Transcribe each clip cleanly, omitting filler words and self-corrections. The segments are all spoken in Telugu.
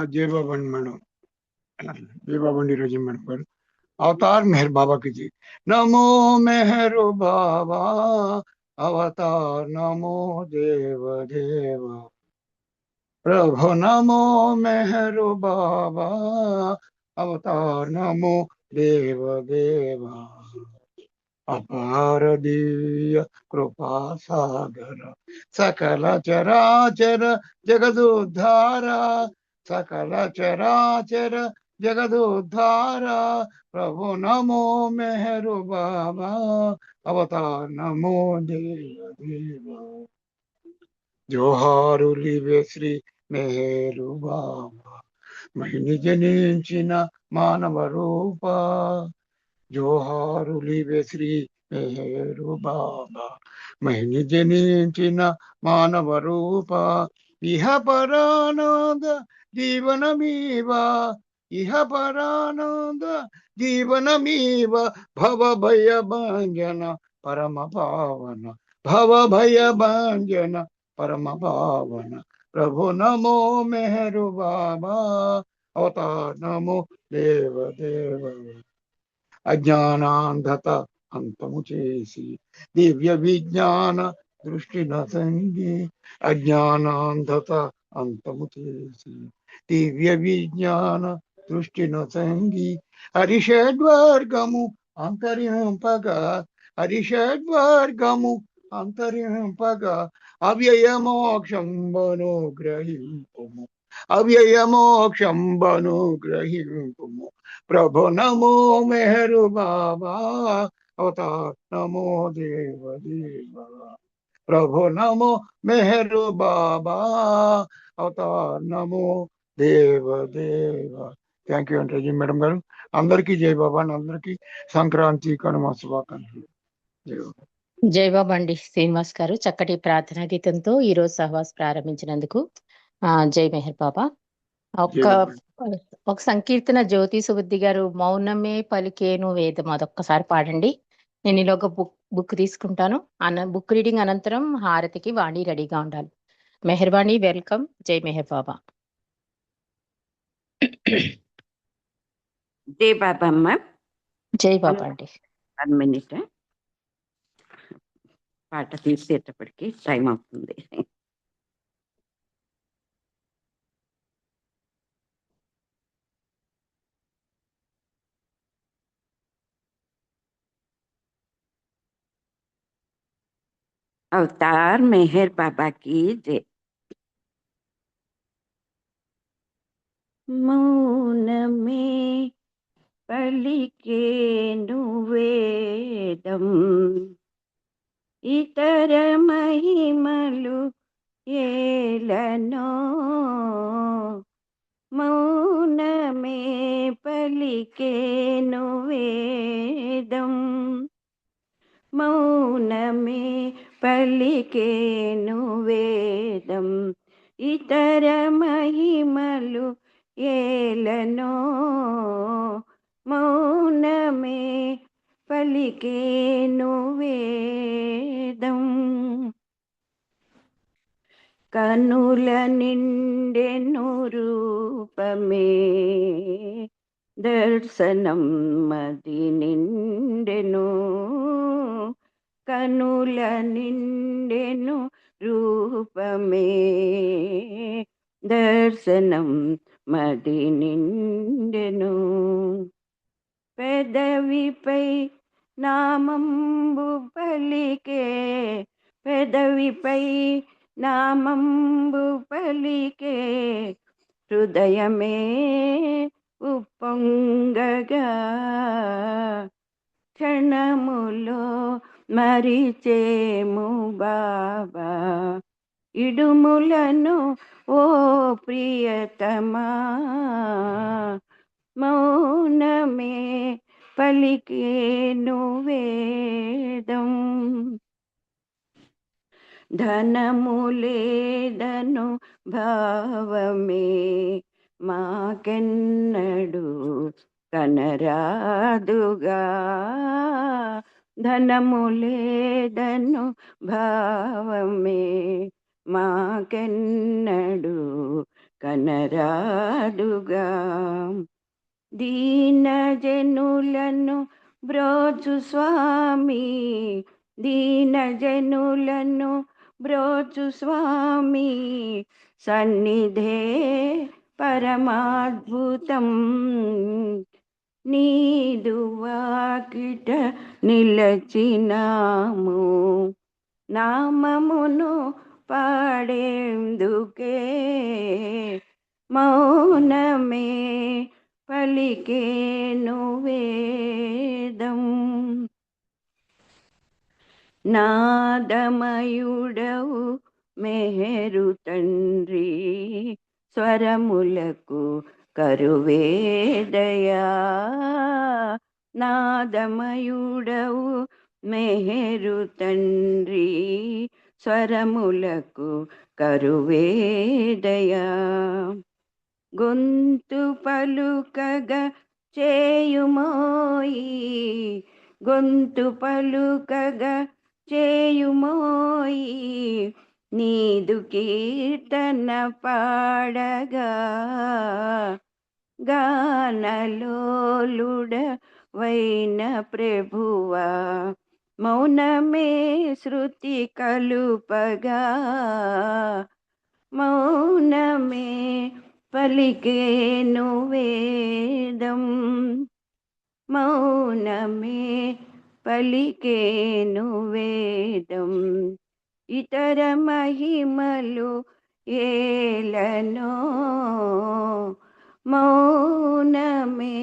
जय बाबा मैडम, जय बाबा नीरज मैडम पर अवतार मेहर बाबा की जी। नमो मेहर बाबा अवतार, नमो देव देव प्रभु, नमो मेहर बाबा अवतार, नमो देव देव अपार दिव्य कृपा सागर, सकल चराचर जगदुद्धार, सकल चराचर जगदुद्धार प्रभु, नमो मेहरु बाबा अवतार, नमो देव देव జోహారులివే శ్రీ మెహరు బాబా, మహిని జనించిన మానవ రూప. జోహారులివే శ్రీ మెహరు బాబా, మహిని జనించిన మానవ రూప. ఇహ పరానంద జీవనమీవ, ఇహ పరానంద జీవనమీవ, భవ భయ భంజన పరమ పావన, భవ భయ భంజన परम पावन प्रभु, नमो मेहरु बाबा अवतार, नमो देव देव अज्ञानांधత అంతము చేసి దివ్య విజ్ఞాన దృష్టి నసంగి, అజ్ఞానాంధత అంతము చేసి దివ్య విజ్ఞాన దృష్టి నసంగి, హరిషడ్వర్గము అంతరింపగా, హరిషడ్వర్గము అంతరింపగా అవ్యయ మోక్షంబను గ్రహింపుము, అవ్యయ మోక్షంబను గ్రహింపుము प्रभु, नमो मेहरु बाबा अवतार, नमो देव देव प्रभु, नमो मेहरु बाबा अवतार, नमो देव देव థ్యాంక్ యూ అండి రజీ మేడం గారు. అందరికీ జై బాబా, అందరికీ సంక్రాంతి కనుమ శుభాకాంక్షలు. జై బాబా. జై బాబా అండి శ్రీనివాస్ గారు. చక్కటి ప్రార్థనా గీతంతో ఈ రోజు సహవాస్ ప్రారంభించినందుకు జై మెహర్ బాబా. ఒక సంకీర్తన జ్యోతి సుబుద్ధి గారు, మౌనమే పలికేను వేదం, అదొక్కసారి పాడండి. నేను ఈలోగా బుక్ తీసుకుంటాను. బుక్ రీడింగ్ అనంతరం హారతికి వాణి రెడీగా ఉండాలి. మెహర్వాణి, వెల్కమ్. జై మెహర్ బాబా. జై బాబా అమ్మ. జై బాబా అండి. 1 మినిట్, పాట తీసేటప్పటికి టైం అవుతుంది. अवतार मेहर बाबा की जय। मौन में पलिके नुवेदम, इतर महिमलु ఏలనో. మౌన మే పలికేను వేదం, మౌనమే పలికేను వేదం, ఇతర మహిమలు ఏలనో. మౌనమే పలికేను వేదం. కనుల నిండెను రూపమే, దర్శనం మది నిండెను. కనుల నిండెను రూపమే, దర్శనం మది నిండెను. పెదవిపై నామంబు పలికే, పెదవిపై నామంబు పలికే, హృదయమే ఉప్పొంగగా. క్షణములో మరిచేము బాబా ఇడుములను ఓ ప్రియతమా. మౌనమే పలికేను వేదం, ధనము లేదను భావమే మాకెన్నడు కనరాదుగా. ధనము లేదను భావమే మాకెన్నడు కనరాడుగా. దీన జనులను బ్రోచు స్వామి, దీన జనులను బ్రోచు స్వామి, సన్నిధే పరమాద్భుతం. నీదు వాకిట నిలచినాము, నామమును పాడేందుకే, మౌనమే పలికేను వేదం. నాదమయుడవు మెహరు తండ్రి, స్వరములకు కరువేదయా. నాదమయుడవు మెహరు తండ్రి, స్వరములకు కరువేదయా. గొంతు పలుకగా చేయుమోయి, గొంతు పలుకగా చేయుమోయి, నీదు కీర్తన పాడగా. గానలోలుడ వైన ప్రభువా, మౌనమే శృతి కలుపగా, మౌనమే పలికేను వేదం, మౌనమే పలికేను వేదం. ఇతర మహిమలు ఏలనో, మౌనమే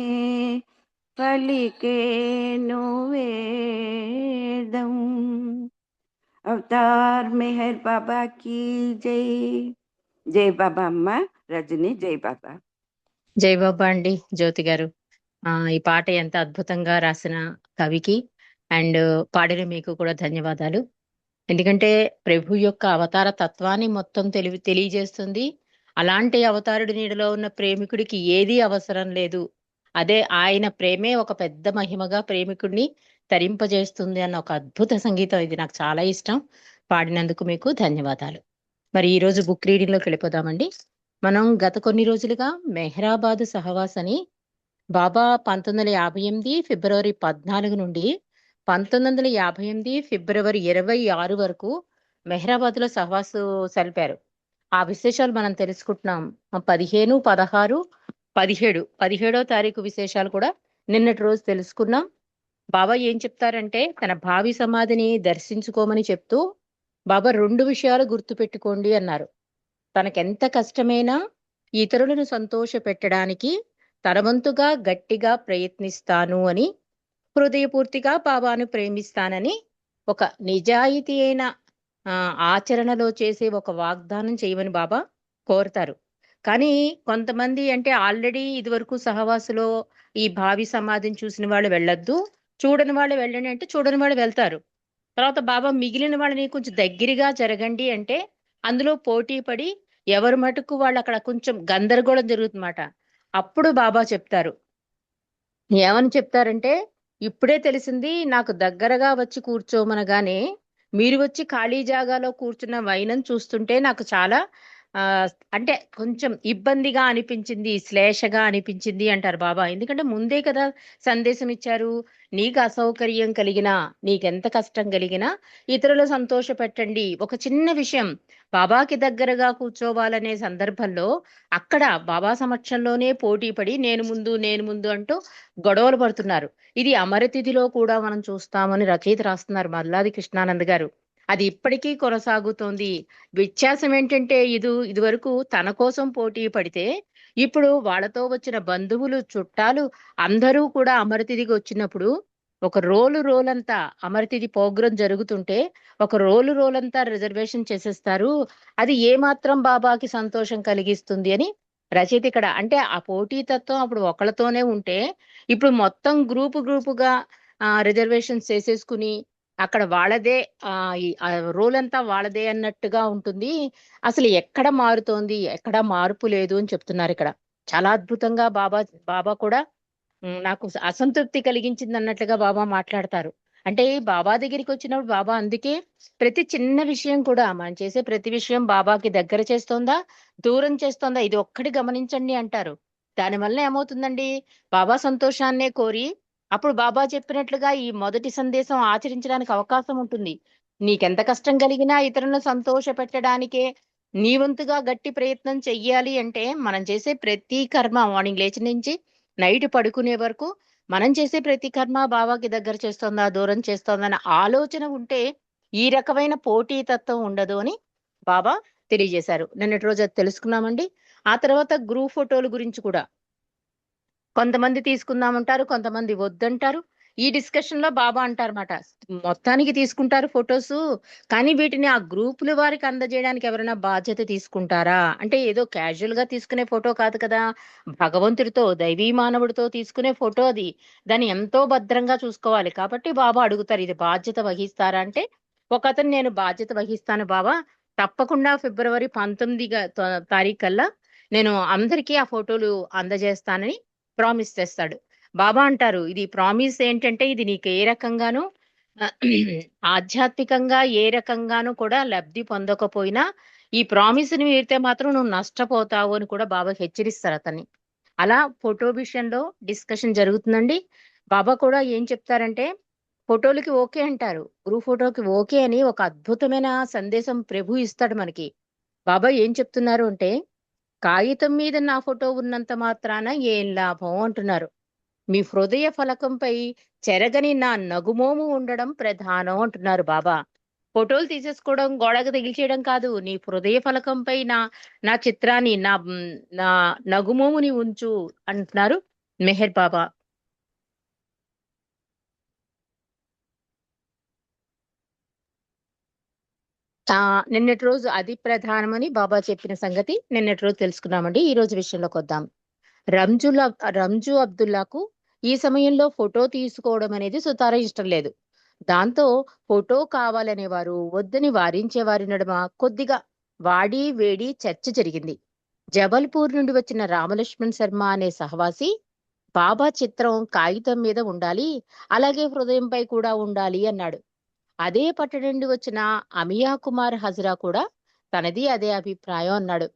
పలికేను వేదం. అవతార్ మెహర్ బాబా की జై. జై బాబా అమ్మ. రజని, జై బాబా. జై బాబా అండి జ్యోతి గారు. ఈ పాట ఎంత అద్భుతంగా రాసిన కవికి అండ్ పాడిన మీకు కూడా ధన్యవాదాలు. ఎందుకంటే ప్రభు యొక్క అవతార తత్వాన్ని మొత్తం తెలియజేస్తుంది. అలాంటి అవతారుడి నీడలో ఉన్న ప్రేమికుడికి ఏదీ అవసరం లేదు, అదే ఆయన ప్రేమే ఒక పెద్ద మహిమగా ప్రేమికుడిని తరింపజేస్తుంది అన్న ఒక అద్భుత సంగీతం. ఇది నాకు చాలా ఇష్టం. పాడినందుకు మీకు ధన్యవాదాలు. మరి ఈ రోజు బుక్ రీడింగ్ లోకి వెళ్ళిపోదామండి. మనం గత కొన్ని రోజులుగా మెహరాబాద్ సహవాస్ అని బాబా 1958 ఫిబ్రవరి 14 నుండి 1958 ఫిబ్రవరి 26 వరకు మెహరాబాద్ లో సహవాసు సలిపారు. ఆ విశేషాలు మనం తెలుసుకుంటున్నాం. 15, 16, 17 17వ తారీఖు విశేషాలు కూడా నిన్నటి రోజు తెలుసుకున్నాం. బాబా ఏం చెప్తారంటే తన భావి సమాధిని దర్శించుకోమని చెప్తూ బాబా 2 విషయాలు గుర్తు పెట్టుకోండి అన్నారు. తనకెంత కష్టమైనా ఇతరులను సంతోష పెట్టడానికి తన వంతుగా గట్టిగా ప్రయత్నిస్తాను అని, హృదయపూర్తిగా బాబాను ప్రేమిస్తానని ఒక నిజాయితీ అయిన ఆచరణలో చేసే ఒక వాగ్దానం చేయమని బాబా కోరుతారు. కానీ కొంతమంది అంటే ఆల్రెడీ ఇదివరకు సహవాసులో ఈ భావి సమాధిని చూసిన వాళ్ళు వెళ్ళొద్దు, చూడని వాళ్ళు వెళ్ళండి అంటే చూడని వాళ్ళు వెళ్తారు. తర్వాత బాబా మిగిలిన వాళ్ళని కొంచెం దగ్గరగా జరగండి అంటే అందులో పోటీ పడి ఎవరి మటుకు వాళ్ళు అక్కడ కొంచెం గందరగోళం జరుగుతుందన్నమాట. అప్పుడు బాబా చెప్తారు, ఏమని చెప్తారంటే ఇప్పుడే తెలిసింది, నాకు దగ్గరగా వచ్చి కూర్చోమనగానే మీరు వచ్చి ఖాళీ జాగాలో కూర్చున్న వైనం చూస్తుంటే నాకు చాలా అంటే కొంచెం ఇబ్బందిగా అనిపించింది, శ్లేషగా అనిపించింది అంటారు బాబా. ఎందుకంటే ముందే కదా సందేశం ఇచ్చారు, నీకు అసౌకర్యం కలిగినా, నీకెంత కష్టం కలిగినా ఇతరులు సంతోష పెట్టండి. ఒక చిన్న విషయం, బాబాకి దగ్గరగా కూర్చోవాలనే సందర్భంలో అక్కడ బాబా సమక్షంలోనే పోటీ పడి నేను ముందు అంటూ గొడవలు పడుతున్నారు. ఇది అమరతిథిలో కూడా మనం చూస్తామని రచయిత రాస్తున్నారు మల్లాది కృష్ణానంద్ గారు. అది ఇప్పటికీ కొనసాగుతోంది. వ్యత్యాసం ఏంటంటే ఇదివరకు తన కోసం పోటీ పడితే ఇప్పుడు వాళ్ళతో వచ్చిన బంధువులు, చుట్టాలు అందరూ కూడా అమరతిథికి వచ్చినప్పుడు ఒక రోల్ అంతా అమరతిథి ప్రోగ్రాం జరుగుతుంటే ఒక రోల్ అంతా రిజర్వేషన్ చేసేస్తారు. అది ఏమాత్రం బాబాకి సంతోషం కలిగిస్తుంది అని రచయిత ఇక్కడ అంటే ఆ పోటీతత్వం అప్పుడు ఒకళ్ళతోనే ఉంటే ఇప్పుడు మొత్తం గ్రూపుగా రిజర్వేషన్స్ చేసేసుకుని అక్కడ వాళ్ళదే రోల్ అంతా వాళ్ళదే అన్నట్టుగా ఉంటుంది. అసలు ఎక్కడ మారుతోంది, ఎక్కడ మార్పు లేదు అని చెప్తున్నారు ఇక్కడ. చాలా అద్భుతంగా బాబా కూడా నాకు అసంతృప్తి కలిగించింది అన్నట్లుగా బాబా మాట్లాడతారు. అంటే బాబా దగ్గరికి వచ్చినప్పుడు బాబా అందుకే ప్రతి చిన్న విషయం కూడా మనం చేసే ప్రతి విషయం బాబాకి దగ్గర చేస్తోందా, దూరం చేస్తోందా, ఇది ఒక్కటి గమనించండి అంటారు. దానివల్ల ఏమవుతుందండి, బాబా సంతోషాన్నే కోరి అప్పుడు బాబా చెప్పినట్లుగా ఈ మొదటి సందేశం ఆచరించడానికి అవకాశం ఉంటుంది. నీకెంత కష్టం కలిగినా ఇతరులను సంతోష పెట్టడానికే నీ వంతుగా గట్టి ప్రయత్నం చెయ్యాలి అంటే మనం చేసే ప్రతి కర్మ మార్నింగ్ లేచి నుంచి నైట్ పడుకునే వరకు మనం చేసే ప్రతి కర్మ బాబాకి దగ్గర చేస్తోందా, దూరం చేస్తోందా అన్న ఆలోచన ఉంటే ఈ రకమైన పోటీతత్వం ఉండదు అని బాబా తెలియజేశారు. నిన్నటి రోజు అది తెలుసుకున్నామండి. ఆ తర్వాత గ్రూప్ ఫోటోల గురించి కూడా కొంతమంది తీసుకుందామంటారు, కొంతమంది వద్దంటారు. ఈ డిస్కషన్ లో బాబా అంటారన్నమాట, మొత్తానికి తీసుకుంటారు ఫొటోస్, కానీ వీటిని ఆ గ్రూపుల వారికి అందజేయడానికి ఎవరైనా బాధ్యత తీసుకుంటారా అంటే ఏదో క్యాజువల్ గా తీసుకునే ఫోటో కాదు కదా, భగవంతుడితో దైవీ మానవుడితో తీసుకునే ఫోటో అది. దాన్ని ఎంతో భద్రంగా చూసుకోవాలి కాబట్టి బాబా అడుగుతారు, ఇది బాధ్యత వహిస్తారా అంటే ఒకతను నేను బాధ్యత వహిస్తాను బాబా, తప్పకుండా ఫిబ్రవరి 19 తారీఖు కల్లా నేను అందరికీ ఆ ఫోటోలు అందజేస్తానని ప్రామిస్ చేస్తాడు. బాబా అంటారు, ఇది ప్రామిస్ ఏంటంటే ఇది నీకు ఏ రకంగానూ ఆ, ఆధ్యాత్మికంగా ఏ రకంగానూ కూడా లబ్ధి పొందకపోయినా ఈ ప్రామిస్ ని మీరితే మాత్రం నువ్వు నష్టపోతావు అని కూడా బాబా హెచ్చరిస్తారు అతన్ని. అలా ఫోటో విషయంలో డిస్కషన్ జరుగుతుందండి. బాబా కూడా ఏం చెప్తారంటే ఫోటోలకి ఓకే అంటారు, గ్రూప్ ఫోటోకి ఓకే అని ఒక అద్భుతమైన సందేశం ప్రభు ఇస్తాడు మనకి. బాబా ఏం చెప్తున్నారు అంటే కాగితం మీద నా ఫోటో ఉన్నంత మాత్రాన ఏం లాభం అంటున్నారు. మీ హృదయ ఫలకంపై చెరగని నా నగుమోము ఉండడం ప్రధానం అంటున్నారు బాబా. ఫోటోలు తీసేసుకోవడం, గోడకు తగిలిచేయడం కాదు, నీ హృదయ ఫలకంపై నా నా చిత్రాన్ని నా నగుమోముని ఉంచు అంటున్నారు మెహర్ బాబా. నిన్నటి రోజు అది ప్రధానమని బాబా చెప్పిన సంగతి నిన్నటి రోజు తెలుసుకున్నామండి. ఈ రోజు విషయంలోకి వద్దాం. రంజు అబ్దుల్లాకు ఈ సమయంలో ఫోటో తీసుకోవడం అనేది సుతారా ఇష్టం లేదు. దాంతో ఫోటో కావాలనే వారు వద్దని వారించే వారి నడుమ కొద్దిగా వాడి వేడి చర్చ జరిగింది. జబల్పూర్ నుండి వచ్చిన రామలక్ష్మణ్ శర్మ అనే సహవాసి బాబా చిత్రం కాగితం మీద ఉండాలి, అలాగే హృదయంపై కూడా ఉండాలి అన్నాడు. అదే పట్టణం నుండి వచ్చిన అమియా కుమార్ హజరా కూడా తనది అదే అభిప్రాయం అన్నాడు.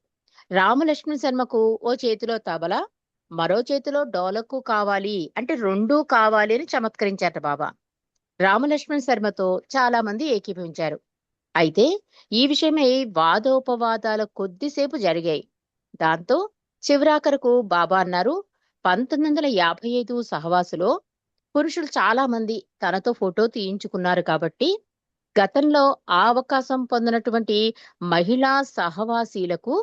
రామలక్ష్మణ్ శర్మకు ఓ చేతిలో తబలా, మరో చేతిలో డోలకు కావాలి అంటే రెండూ కావాలి అని చమత్కరించారట బాబా. రామలక్ష్మణ్ శర్మతో చాలా మంది ఏకీభవించారు. అయితే ఈ విషయమై వాదోపవాదాల కొద్దిసేపు జరిగాయి. దాంతో చివరాఖరకు బాబా అన్నారు, 1955 సహవాసులో పురుషులు చాలా మంది తనతో ఫోటో తీయించుకున్నారు కాబట్టి గతంలో ఆ అవకాశం పొందినటువంటి మహిళా సహవాసీలకు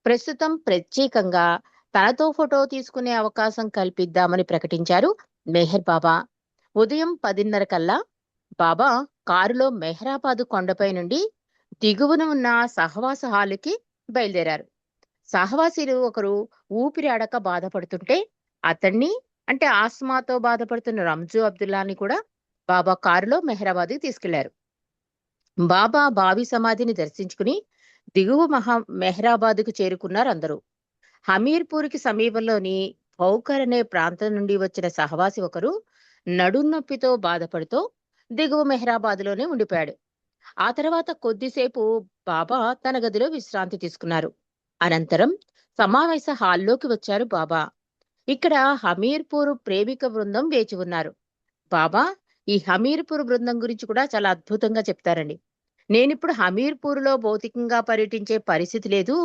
ప్రస్తుతం ప్రత్యేకంగా తనతో ఫోటో తీసుకునే అవకాశం కల్పిద్దామని ప్రకటించారు మెహర్ బాబా. ఉదయం 10:30 కల్లా బాబా కారులో మెహరాబాదు కొండపై నుండి దిగువన ఉన్న సహవాస హాలుకి బయలుదేరారు. సహవాసీలు ఒకరు ఊపిరి ఆడక బాధపడుతుంటే అతన్ని అంటే ఆస్మాతో బాధపడుతున్న రంజు అబ్దుల్లాని కూడా బాబా కారులో మెహరాబాద్కి తీసుకెళ్లారు. బాబా బావి సమాధిని దర్శించుకుని దిగువ మెహరాబాద్కు చేరుకున్నారు అందరూ. హమీర్పూర్కి సమీపంలోని భౌకర్ అనే ప్రాంతం నుండి వచ్చిన సహవాసి ఒకరు నడున్నొప్పితో బాధపడుతూ దిగువ మెహరాబాద్లోనే ఉండిపోయాడు. ఆ తర్వాత కొద్దిసేపు బాబా తన గదిలో విశ్రాంతి తీసుకున్నారు. అనంతరం సమావేశ హాల్లోకి వచ్చారు బాబా. ఇక్కడ హమీర్పూర్ ప్రేమిక బృందం వేచి ఉన్నారు. బాబా ఈ హమీర్పూర్ బృందం గురించి కూడా చాలా అద్భుతంగా చెప్తారండి. నేనిప్పుడు హమీర్పూర్లో భౌతికంగా పర్యటించే పరిస్థితి లేదు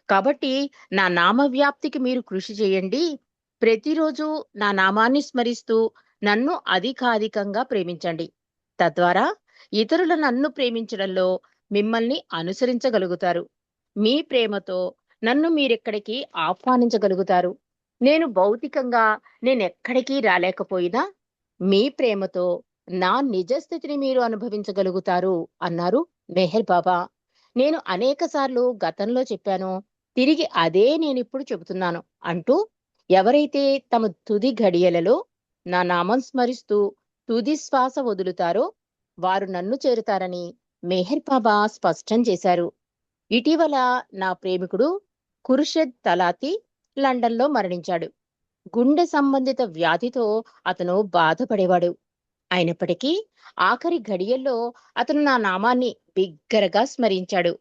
కాబట్టి నా నామ వ్యాప్తికి మీరు కృషి చేయండి. ప్రతిరోజు నా నామాన్ని స్మరిస్తూ నన్ను అధికాధికంగా ప్రేమించండి. తద్వారా ఇతరులు నన్ను ప్రేమించడంలో మిమ్మల్ని అనుసరించగలుగుతారు. మీ ప్రేమతో నన్ను మీరెక్కడికి ఆహ్వానించగలుగుతారు. నేను భౌతికంగా నేనెక్కడికి రాలేకపోయినా మీ ప్రేమతో నా నిజ స్థితిని మీరు అనుభవించగలుగుతారు అన్నారు మెహర్ బాబా. నేను అనేకసార్లు గతంలో చెప్పాను, తిరిగి అదే నేనిప్పుడు చెబుతున్నాను అంటూ ఎవరైతే తమ తుది ఘడియలలో నా నామం స్మరిస్తూ తుది శ్వాస వదులుతారో వారు నన్ను చేరుతారని మెహర్ బాబా స్పష్టం చేశారు. ఇటీవల నా ప్రేమికుడు ఖుర్షద్ తలాతి లండన్లో మరణించాడు. గుండె సంబంధిత వ్యాధితో అతను బాధపడేవాడు. అయినప్పటికీ ఆఖరి ఘడియల్లో అతను నా నామాన్ని బిగ్గరగా స్మరించాడు.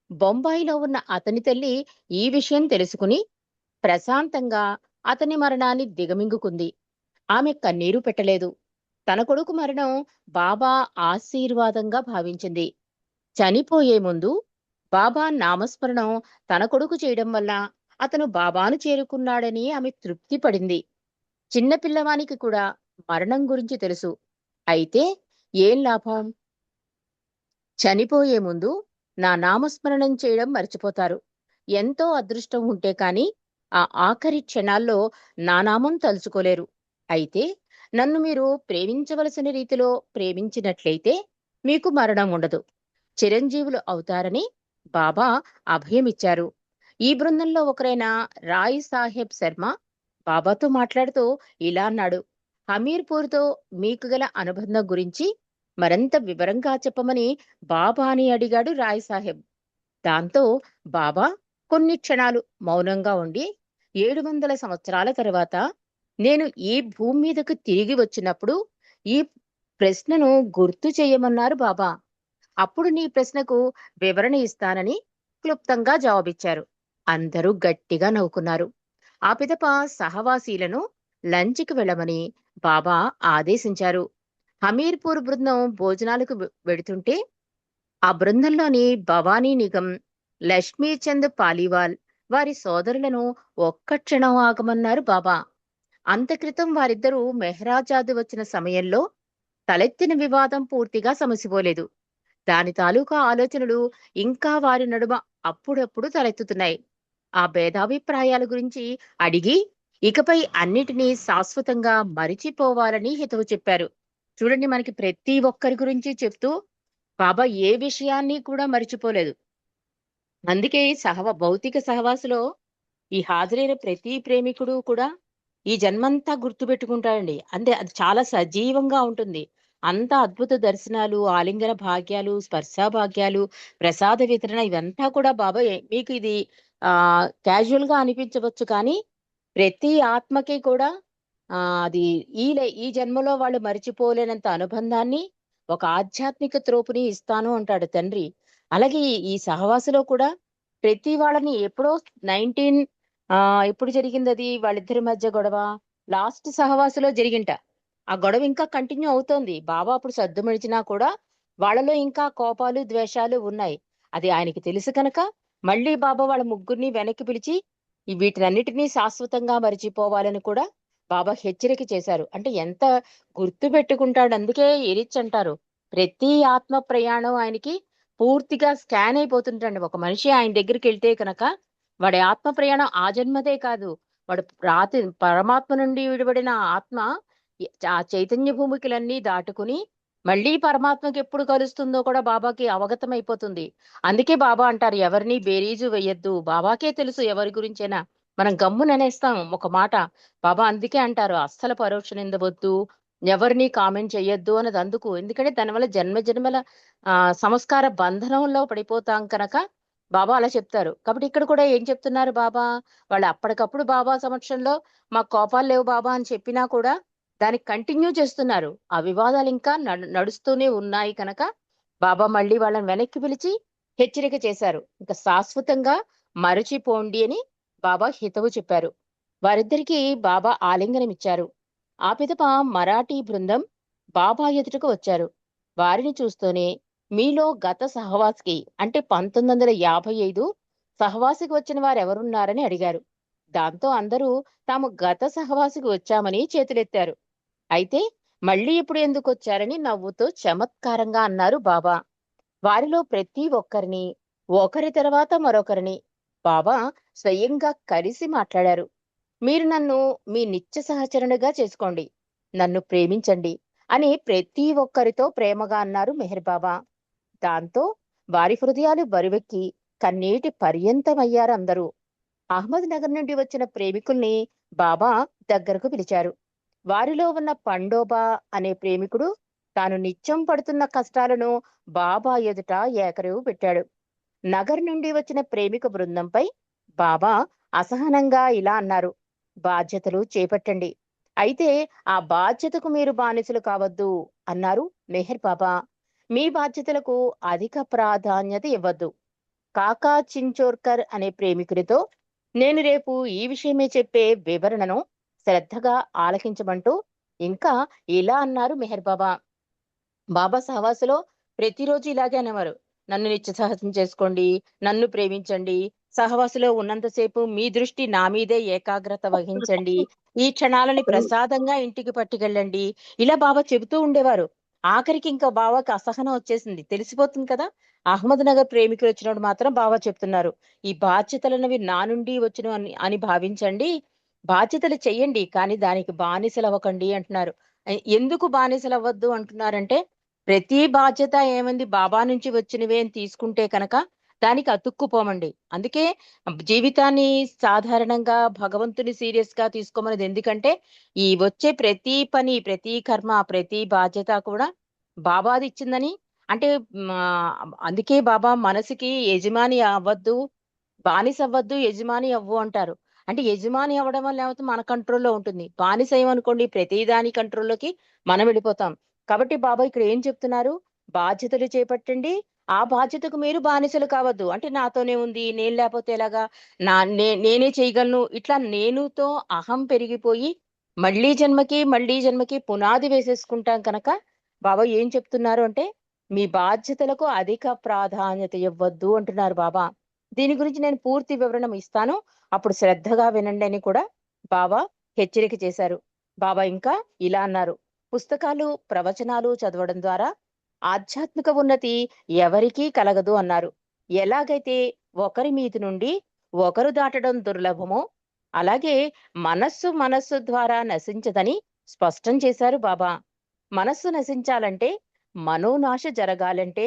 బొంబాయిలో ఉన్న అతని తల్లి ఈ విషయం తెలుసుకుని ప్రశాంతంగా అతని మరణాన్ని దిగమింగుకుంది. ఆమె కన్నీరు పెట్టలేదు. తన కొడుకు మరణం బాబా ఆశీర్వాదంగా భావించింది. చనిపోయే ముందు బాబా నామస్మరణం తన కొడుకు చేయడం వల్ల అతను బాబాను చేరుకున్నాడని ఆమె తృప్తి పడింది. చిన్న పిల్లవానికి కూడా మరణం గురించి తెలుసు. అయితే ఏం లాభం? చనిపోయే ముందు నా నామస్మరణం చేయడం మర్చిపోతారు. ఎంతో అదృష్టం ఉంటే కాని ఆ ఆఖరి క్షణాల్లో నా నామం తలుచుకోలేరు. అయితే నన్ను మీరు ప్రేమించవలసిన రీతిలో ప్రేమించినట్లయితే మీకు మరణం ఉండదు, చిరంజీవులు అవుతారని బాబా అభయమిచ్చారు. ఈ బృందంలో ఒకరైన రాయ్ సాహెబ్ శర్మ బాబాతో మాట్లాడుతూ ఇలా అన్నాడు: హమీర్పూర్తో మీకు గల అనుబంధం గురించి మరింత వివరంగా చెప్పమని బాబాని అడిగాడు రాయ్ సాహెబ్. దాంతో బాబా కొన్ని క్షణాలు మౌనంగా ఉండి 700 సంవత్సరాల తరువాత నేను ఈ భూమి మీదకు తిరిగి వచ్చినప్పుడు ఈ ప్రశ్నను గుర్తు చేయమన్నారు బాబా. అప్పుడు నీ ప్రశ్నకు వివరణ ఇస్తానని క్లుప్తంగా జవాబిచ్చారు. అందరూ గట్టిగా నవ్వుకున్నారు. ఆ పిదప సహవాసీలను లంచ్కి వెళ్ళమని బాబా ఆదేశించారు. హమీర్పూర్ బృందం భోజనాలకు వెడుతుంటే ఆ బృందంలోని భవానీ నిగం, లక్ష్మీచంద్ పాలీవాల్ వారి సోదరులను ఒక్క క్షణం ఆగమన్నారు బాబా. అంతక్రితం వారిద్దరూ మెహ్రాజాదు వచ్చిన సమయంలో తలెత్తిన వివాదం పూర్తిగా సమసిపోలేదు. దాని తాలూకా ఆలోచనలు ఇంకా వారి నడుమ అప్పుడప్పుడు తలెత్తుతున్నాయి. ఆ భేదాభిప్రాయాల గురించి అడిగి ఇకపై అన్నిటినీ శాశ్వతంగా మరిచిపోవాలని హితవు చెప్పారు. చూడండి, మనకి ప్రతి ఒక్కరి గురించి చెప్తూ బాబా ఏ విషయాన్ని కూడా మరిచిపోలేదు. అందుకే ఈ భౌతిక సహవాసులో ఈ హాజరైన ప్రతి ప్రేమికుడు కూడా ఈ జన్మంతా గుర్తుపెట్టుకుంటాడండి. అంటే అది చాలా సజీవంగా ఉంటుంది. అంత అద్భుత దర్శనాలు, ఆలింగన భాగ్యాలు, స్పర్శా భాగ్యాలు, ప్రసాద వితరణ ఇవంతా కూడా బాబా మీకు ఇది క్యాజువల్ గా అనిపించవచ్చు, కానీ ప్రతి ఆత్మకి కూడా అది ఈ జన్మలో వాళ్ళు మరిచిపోలేనంత అనుబంధాన్ని, ఒక ఆధ్యాత్మిక త్రోపుని ఇస్తాను అంటాడు తండ్రి. అలాగే ఈ సహవాసలో కూడా ప్రతి వాళ్ళని ఎప్పుడో 19 ఎప్పుడు జరిగింది అది వాళ్ళిద్దరి మధ్య గొడవ? లాస్ట్ సహవాసలో జరిగింట. ఆ గొడవ ఇంకా కంటిన్యూ అవుతోంది. బాబా అప్పుడు సద్దుమణిచినా కూడా వాళ్ళలో ఇంకా కోపాలు, ద్వేషాలు ఉన్నాయి. అది ఆయనకి తెలుసు కనుక మళ్ళీ బాబా వాళ్ళ ముగ్గురిని వెనక్కి పిలిచి వీటినన్నిటినీ శాశ్వతంగా మరిచిపోవాలని కూడా బాబా హెచ్చరిక చేశారు. అంటే ఎంత గుర్తు పెట్టుకుంటాడు. అందుకే ఎరిచ్ అంటారు, ప్రతి ఆత్మ ప్రయాణం ఆయనకి పూర్తిగా స్కాన్ అయిపోతుంటండి. ఒక మనిషి ఆయన దగ్గరికి వెళ్తే కనుక వాడి ఆత్మ ప్రయాణం ఆ జన్మదే కాదు, వాడు పరమాత్మ నుండి విడిపడిన ఆత్మ ఆ చైతన్య భూమికలన్నీ దాటుకుని మళ్ళీ పరమాత్మకి ఎప్పుడు కలుస్తుందో కూడా బాబాకి అవగతం అయిపోతుంది. అందుకే బాబా అంటారు, ఎవరిని బేరీజు వేయొద్దు, బాబాకే తెలుసు ఎవరి గురించైనా. మనం గమ్ముననేస్తాం ఒక మాట. బాబా అందుకే అంటారు, అస్సలు పరోక్ష నిందవద్దు, ఎవరిని కామెంట్ చెయ్యొద్దు అన్నది అందుకు. ఎందుకంటే దానివల్ల జన్మ జన్మల సంస్కార బంధనంలో పడిపోతాం కనుక బాబా అలా చెప్తారు. కాబట్టి ఇక్కడ కూడా ఏం చెప్తున్నారు బాబా? వాళ్ళు అప్పటికప్పుడు బాబా సమక్షంలో మాకు కోపాలు లేవు బాబా అని చెప్పినా కూడా దానికి కంటిన్యూ చేస్తున్నారు. ఆ వివాదాలు ఇంకా నడుస్తూనే ఉన్నాయి కనుక బాబా మళ్ళీ వాళ్ళని వెనక్కి పిలిచి హెచ్చరిక చేశారు. ఇంకా శాశ్వతంగా మరచిపోండి అని బాబా హితవు చెప్పారు. వారిద్దరికీ బాబా ఆలింగనం ఇచ్చారు. ఆ పిదప మరాఠీ బృందం బాబా ఎదుటకు వచ్చారు. వారిని చూస్తూనే మీలో గత సహవాసికి అంటే 1955 సహవాసికి వచ్చిన వారెవరున్నారని అడిగారు. దాంతో అందరూ తాము గత సహవాసికి వచ్చామని చేతులెత్తారు. అయితే మళ్ళీ ఇప్పుడు ఎందుకు వచ్చారని నవ్వుతూ చమత్కారంగా అన్నారు బాబా. వారిలో ప్రతి ఒక్కరిని ఒకరి తర్వాత మరొకరిని బాబా స్వయంగా కలిసి మాట్లాడారు. మీరు నన్ను మీ నిత్య సహచరునిగా చేసుకోండి, నన్ను ప్రేమించండి అని ప్రతి ఒక్కరితో ప్రేమగా అన్నారు మెహర్ బాబా. దాంతో వారి హృదయాలు బరువెక్కి కన్నీటి పర్యంతమయ్యారు అందరూ. అహ్మద్ నగర్ నుండి వచ్చిన ప్రేమికుల్ని బాబా దగ్గరకు పిలిచారు. వారిలో ఉన్న పండోబా అనే ప్రేమికుడు తాను నిత్యం పడుతున్న కష్టాలను బాబా ఎదుట ఏకరువు పెట్టాడు. నగర్ నుండి వచ్చిన ప్రేమిక బృందంపై బాబా అసహనంగా ఇలా అన్నారు, బాధ్యతలు చేపట్టండి. అయితే ఆ బాధ్యతకు మీరు బానిసలు కావద్దు అన్నారు మెహర్ బాబా. మీ బాధ్యతలకు అధిక ప్రాధాన్యత ఇవ్వద్దు. కాకా చించోర్కర్ అనే ప్రేమికుడితో నేను రేపు ఈ విషయమే చెప్పే వివరణను శ్రద్ధగా ఆలకించమంటూ ఇంకా ఇలా అన్నారు మెహర్ బాబా. బాబా సహవాసలో ప్రతిరోజు ఇలాగే అనేవారు. నన్ను నిత్య సహజం చేసుకోండి, నన్ను ప్రేమించండి, సహవాసలో ఉన్నంతసేపు మీ దృష్టి నా మీదే ఏకాగ్రత వహించండి, ఈ క్షణాలని ప్రసాదంగా ఇంటికి పట్టుకెళ్ళండి, ఇలా బాబా చెబుతూ ఉండేవారు. ఆఖరికి ఇంకా బాబాకి అసహనం వచ్చేసింది, తెలిసిపోతుంది కదా. అహ్మద్ నగర్ ప్రేమికులు వచ్చినప్పుడు మాత్రం బాబా చెప్తున్నారు, ఈ బాధ్యతలన్నవి నా నుండి వచ్చిన అని అని భావించండి, బాధ్యతలు చెయ్యండి, కానీ దానికి బానిసలు అవ్వకండి అంటున్నారు. ఎందుకు బానిసలు అవ్వద్దు అంటున్నారంటే, ప్రతి బాధ్యత ఏమంది బాబా నుంచి వచ్చినవే అని తీసుకుంటే కనుక దానికి అతుక్కుపోమండి. అందుకే జీవితాన్ని సాధారణంగా భగవంతుని సీరియస్ గా తీసుకోమనేది. ఎందుకంటే ఈ వచ్చే ప్రతి పని, ప్రతి కర్మ, ప్రతి బాధ్యత కూడా బాబాది ఇచ్చిందని. అంటే అందుకే బాబా మనసుకి యజమాని అవ్వద్దు, బానిస అవ్వద్దు, యజమాని అవ్వు అంటారు. అంటే యజమాని అవ్వడం వల్ల ఏమవుతుంది, మన కంట్రోల్లో ఉంటుంది. బానిస ఏమనుకోండి, ప్రతి దాని కంట్రోల్లోకి మనం వెళ్ళిపోతాం. కాబట్టి బాబా ఇక్కడ ఏం చెప్తున్నారు, బాధ్యతలు చేపట్టండి, ఆ బాధ్యతకు మీరు బానిసలు కావద్దు. అంటే నాతోనే ఉంది, నేను లేకపోతే ఎలాగా, నేనే చేయగలను, ఇట్లా నేనుతో అహం పెరిగిపోయి మళ్ళీ జన్మకి పునాది వేసేసుకుంటాం కనుక బాబా ఏం చెప్తున్నారు అంటే, మీ బాధ్యతలకు అధిక ప్రాధాన్యత ఇవ్వద్దు అంటున్నారు బాబా. దీని గురించి నేను పూర్తి వివరణ ఇస్తాను, అప్పుడు శ్రద్ధగా వినండి అని కూడా బాబా హెచ్చరిక చేశారు. బాబా ఇంకా ఇలా అన్నారు, పుస్తకాలు ప్రవచనాలు చదవడం ద్వారా ఆధ్యాత్మిక ఉన్నతి ఎవరికీ కలగదు అన్నారు. ఎలాగైతే ఒకరి మీది నుండి ఒకరు దాటడం దుర్లభమో అలాగే మనస్సు ద్వారా నశించదని స్పష్టం చేశారు బాబా. మనస్సు నశించాలంటే, మనోనాశ జరగాలంటే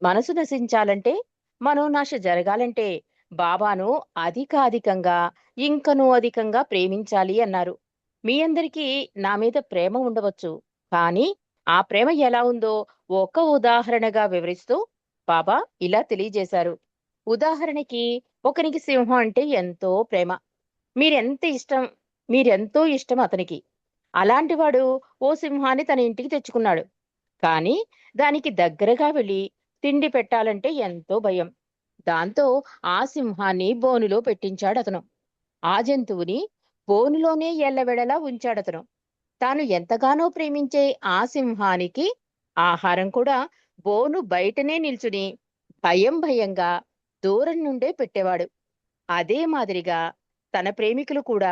మనసు నశించాలంటే, మనోనాశ జరగాలంటే బాబాను అధికాధికంగా, ఇంకనూ అధికంగా ప్రేమించాలి అన్నారు. మీ అందరికీ నా మీద ప్రేమ ఉండవచ్చు, కానీ ఆ ప్రేమ ఎలా ఉందో ఒక ఉదాహరణగా వివరిస్తూ బాబా ఇలా తెలియజేశారు. ఉదాహరణకి, ఒకనికి సింహం అంటే ఎంతో ప్రేమ, మీరెంత ఇష్టం మీరెంతో ఇష్టం అతనికి. అలాంటి వాడు ఓ సింహాన్ని తన ఇంటికి తెచ్చుకున్నాడు. కానీ దానికి దగ్గరగా వెళ్ళి తిండి పెట్టాలంటే ఎంతో భయం. దాంతో ఆ సింహాన్ని బోనులో పెట్టించాడతను. ఆ జంతువుని బోనులోనే ఎల్లవెడలా ఉంచాడతను. తాను ఎంతగానో ప్రేమించే ఆ సింహానికి ఆహారం కూడా బోను బయటనే నిల్చుని భయంగా దూరం నుండే పెట్టేవాడు. అదే మాదిరిగా తన ప్రేమికులు కూడా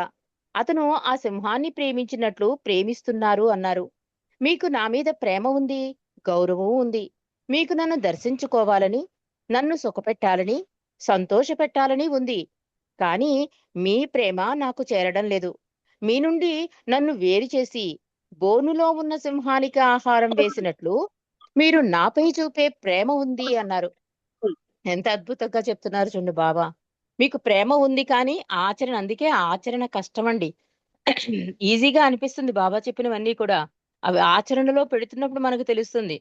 అతను ఆ సింహాన్ని ప్రేమించినట్లు ప్రేమిస్తున్నారు అన్నారు. మీకు నా మీద ప్రేమ ఉంది, గౌరవం ఉంది. మీకు నన్ను దర్శించుకోవాలని, నన్ను సుఖపెట్టాలని, సంతోషపెట్టాలని ఉంది. కానీ మీ ప్రేమ నాకు చేరడం లేదు. మీ నుండి నన్ను వేరు చేసి బోనులో ఉన్న సింహానికి ఆహారం వేసినట్లు మీరు నాపై చూపే ప్రేమ ఉంది అన్నారు. ఎంత అద్భుతంగా చెప్తున్నారు చూడండి బాబా. మీకు ప్రేమ ఉంది కానీ ఆచరణ, అందుకే ఆచరణ కష్టమండి. ఈజీగా అనిపిస్తుంది బాబా చెప్పినవన్నీ కూడా. అవి ఆచరణలో పెడుతున్నప్పుడు మనకు తెలుస్తుంది.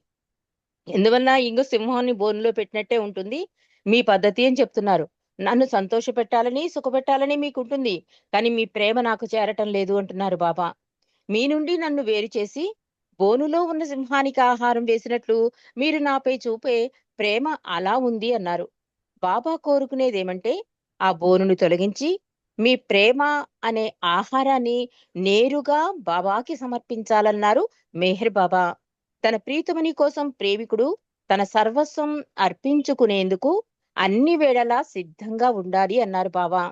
ఎందువల్ల ఇంగో సింహాన్ని బోనులో పెట్టినట్టే ఉంటుంది మీ పద్ధతి అని చెప్తున్నారు. నన్ను సంతోషపెట్టాలని, సుఖపెట్టాలని మీకుంటుంది. కానీ మీ ప్రేమ నాకు చేరటం లేదు అంటున్నారు బాబా. మీ నుండి నన్ను వేరు చేసి బోనులో ఉన్న సింహానికి ఆహారం వేసినట్లు మీరు నాపై చూపే ప్రేమ అలా ఉంది అన్నారు. బాబా కోరుకునేదేమంటే, ఆ బోనును తొలగించి మీ ప్రేమ అనే ఆహారాన్ని నేరుగా బాబాకి సమర్పించాలన్నారు మెహర్ బాబా. తన ప్రీతమని కోసం ప్రేమికుడు తన సర్వస్వం అర్పించుకునేందుకు అన్ని వేళలా సిద్ధంగా ఉండాలి అన్నారు బాబా.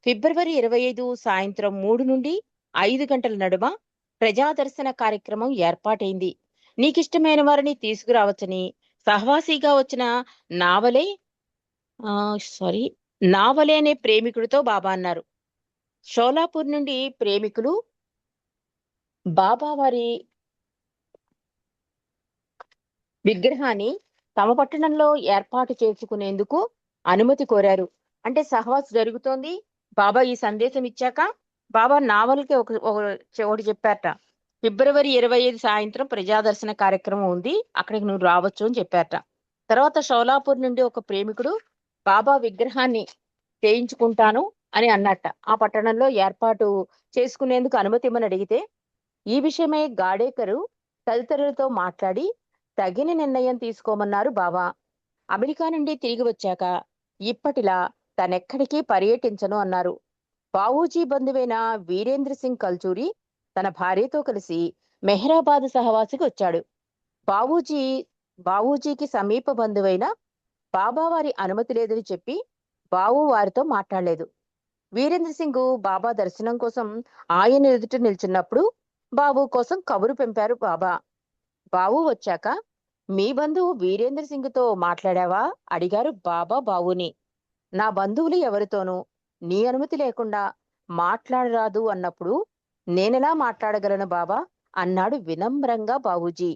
ఫిబ్రవరి 25 సాయంత్రం 3 నుండి 5 గంటల నడుమ ప్రజాదర్శన కార్యక్రమం ఏర్పాటైంది. నీకిష్టమైన వారిని తీసుకురావచ్చని సహవాసిగా వచ్చిన నావలే ఆ సారీ నావలే అనే ప్రేమికుడితో బాబా అన్నారు. షోలాపూర్ నుండి ప్రేమికులు బాబా వారి విగ్రహాన్ని తమ పట్టణంలో ఏర్పాటు చేసుకునేందుకు అనుమతి కోరారు. అంటే సహవాస్ జరుగుతోంది, బాబా ఈ సందేశం ఇచ్చాక బాబా నావల్కి ఒకటి చెప్పారట. ఫిబ్రవరి 25 సాయంత్రం ప్రజాదర్శన కార్యక్రమం ఉంది, అక్కడికి నువ్వు రావచ్చు అని చెప్పారట. తర్వాత షోలాపూర్ నుండి ఒక ప్రేమికుడు బాబా విగ్రహాన్ని చేయించుకుంటాను, అని అన్నట్ట. ఆ పట్టణంలో ఏర్పాటు చేసుకునేందుకు అనుమతి ఇమ్మని అడిగితే, ఈ విషయమై గాడేకరు తదితరులతో మాట్లాడి తగిన నిర్ణయం తీసుకోమన్నారు బావా. అమెరికా నుండి తిరిగి వచ్చాక ఇప్పటిలా తనెక్కడికి పర్యటించను అన్నారు. బావూజీ బంధువైన వీరేంద్ర సింగ్ కల్చూరి తన భార్యతో కలిసి మెహ్రాబాద్ సహవాసికి వచ్చాడు. బావూజీ బావూజీకి సమీప బంధువైన బాబా వారి అనుమతి లేదని చెప్పి బావు వారితో మాట్లాడలేదు. వీరేంద్ర సింగ్ బాబా దర్శనం కోసం ఆయన ఎదుట నిల్చున్నప్పుడు బాబు కోసం కబురు పంపారు బాబా. బావు వచ్చాక మీ బంధువు వీరేంద్ర సింగ్తో మాట్లాడావా అడిగారు బాబా బావుని. నా బంధువులు ఎవరితోనూ నీ అనుమతి లేకుండా మాట్లాడరాదు అన్నప్పుడు నేనెలా మాట్లాడగలను బాబా అన్నాడు వినమ్రంగా బాబూజీ.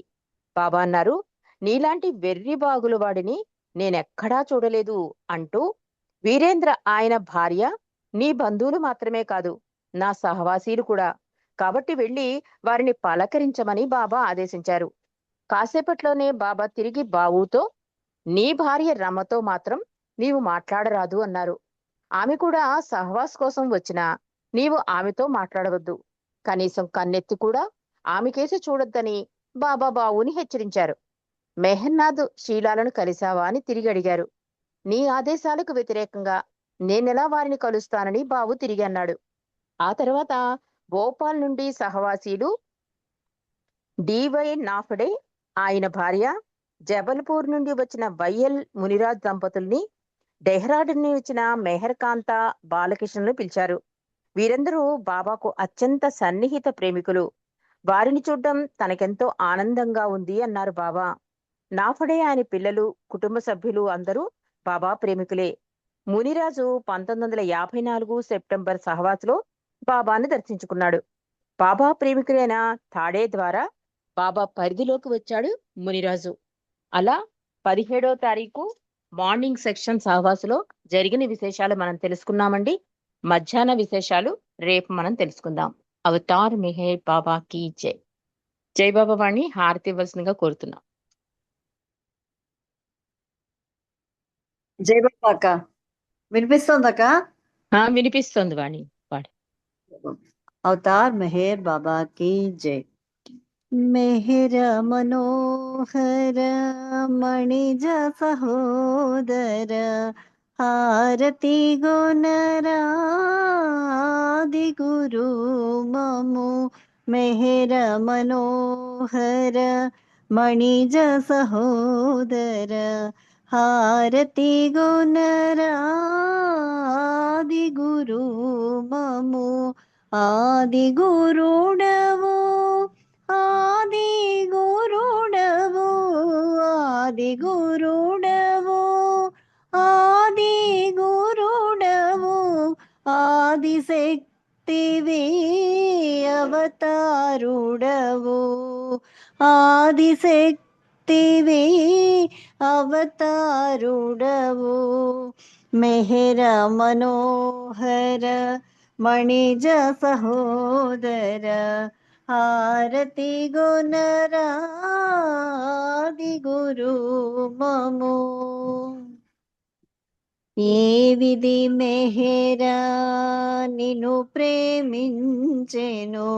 బాబా అన్నారు, నీలాంటి వెర్రి బాగుల వాడిని నేనెక్కడా చూడలేదు అంటూ, వీరేంద్ర ఆయన భార్య నీ బంధువులు మాత్రమే కాదు, నా సహవాసీలు కూడా. కాబట్టి వెళ్ళి వారిని పలకరించమని బాబా ఆదేశించారు. కాసేపట్లోనే బాబా తిరిగి బావుతో, నీ భార్య రమతో మాత్రం నీవు మాట్లాడరాదు అన్నారు. ఆమె కూడా సహవాస్ కోసం వచ్చినా నీవు ఆమెతో మాట్లాడవద్దు. కనీసం కన్నెత్తి కూడా ఆమెకేసి చూడొద్దని బాబా బావుని హెచ్చరించారు. మెహన్నాద్ శీలాలను కలిశావా అని తిరిగి అడిగారు. నీ ఆదేశాలకు వ్యతిరేకంగా నేనెలా వారిని కలుస్తానని బావు తిరిగి అన్నాడు. ఆ తర్వాత భోపాల్ నుండి సహవాసీలు డివై నాఫడే, ఆయన భార్య, జబల్పూర్ నుండి వచ్చిన వైఎల్ మునిరాజ్ దంపతుల్ని, డెహ్రాడూన్ నుంచి వచ్చిన మెహర్ కాంత బాలకృష్ణను పిలిచారు. వీరందరూ బాబాకు అత్యంత సన్నిహిత ప్రేమికులు. వారిని చూడ్డం తనకెంతో ఆనందంగా ఉంది అన్నారు బాబా. నాఫడే, ఆయన పిల్లలు, కుటుంబ సభ్యులు అందరూ బాబా ప్రేమికులే. మునిరాజు 1954 సెప్టెంబర్ సహవాస్లో బాబాను దర్శించుకున్నాడు. బాబా ప్రేమికులైన థాడే ద్వారా బాబా పరిధిలోకి వచ్చాడు మునిరాజు. అలా 17వ తారీఖు మార్నింగ్ సెక్షన్ సహవాసులో జరిగిన విశేషాలు మనం తెలుసుకున్నామండి. మధ్యాహ్న విశేషాలు రేపు మనం తెలుసుకుందాం. అవతార్ మెహర్ బాబా కీ జై. జై బాబా వాణి హారతి ఇవ్వాల్సిందిగా కోరుతున్నాం. జై బాబా అక్క, వినిపిస్తుందక్క? వినిపిస్తుంది వాణి. అవతార్ మెహర్ బాబా కీ జై. మెహర మనోహర మణిజ సహోదర హారతి గుణరాది గురు మము. మెహర మనోహర మణిజ సహోదర హారతి గుణరాది గురు మము. ఆది గురుడవు ఆది గురుడవు ఆది గురుడవు ఆది గురుడవు ఆదిశక్తివి అవతారుడవు ఆదిశక్తివి అవతారుడవు. మెహర మనోహర మణిజ సహోదర హారతి గుణరాది గురు మము. ఏ విధి మెహరా నిన్ను ప్రేమించెను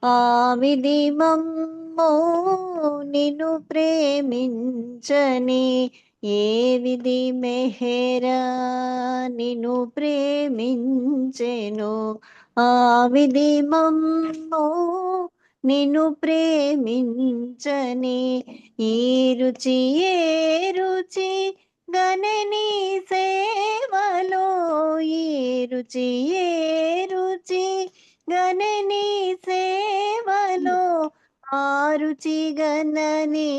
ఆ విధి మమ్ము నిన్ను ప్రేమించని. ఏ విధి మెహరా నిన్ను ప్రేమించెను ఆ విధి మమ్ము నిన్ను ప్రేమించని. ఈ రుచి ఏ రుచి గణని సేవలో ఈ రుచి ఏ రుచి గణని సేవలో ఆ రుచి గణని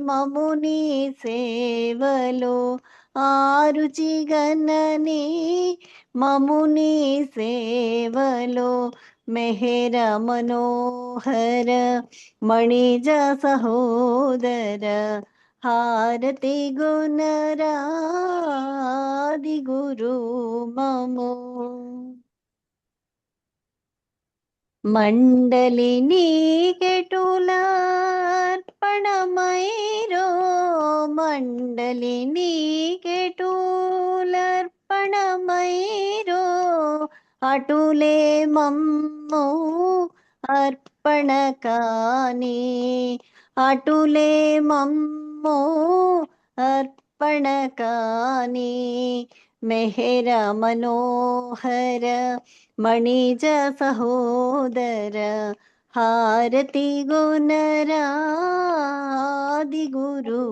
మముని సేవలో ఆ రుచి గణని మముని సేవలో. మెహర మనోహర మణిజ సహోదర హారతి గుణరాది గురు మము. మండలి నీకెటులర్పణమైరో మండలి నీకెటులర్పణ అర్పణమైరో అటులే మమ్ము అర్పణ కాని అటులే మమ్ము అర్పణ కాని మెహర మనోహర మణిజ సహోదర హారతి గుణరాది గురు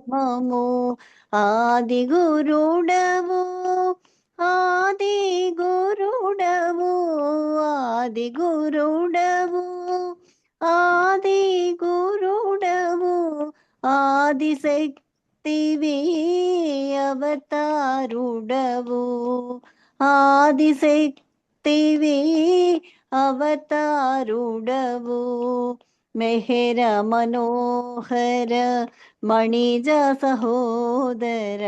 మము ఆది గురుడవు ఆది గురుడవు ఆది గురుడవు ఆది గురుడవు ఆదిశక్తివి అవతారుడవు ఆదిశక్తివి అవతారుడవు మెహర మనోహర మణిజ సహోదర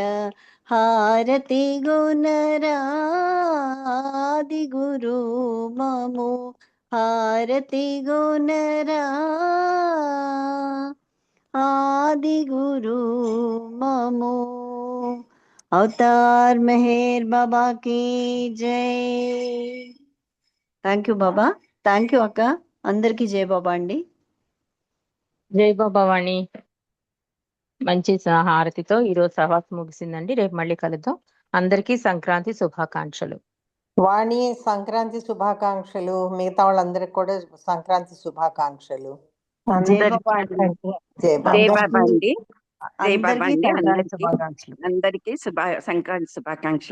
హారతి గుణరాది గురు మము హారతి గుణరా ఆది గురు మము అవతార్ మెహర్ బాబా की జై. Thank you Baba. Thank you అక్క. అందరికీ జై బాబా అండి. జై బాబా వాణి. మంచి హారతితో ఈరోజు సహవాసం ముగిసిందండి. రేపు మళ్ళీ కలుద్దాం. అందరికీ సంక్రాంతి శుభాకాంక్షలు. వాణి సంక్రాంతి శుభాకాంక్షలు. మిగతా వాళ్ళందరికి కూడా సంక్రాంతి శుభాకాంక్షలు. జై బాబా అండి. జై బాబా. జై బాబా అండి. జై బాబా అందరికీ అండి. సంక్రాంతి శుభాకాంక్షలు. అందరికీ సంక్రాంతి శుభాకాంక్షలు.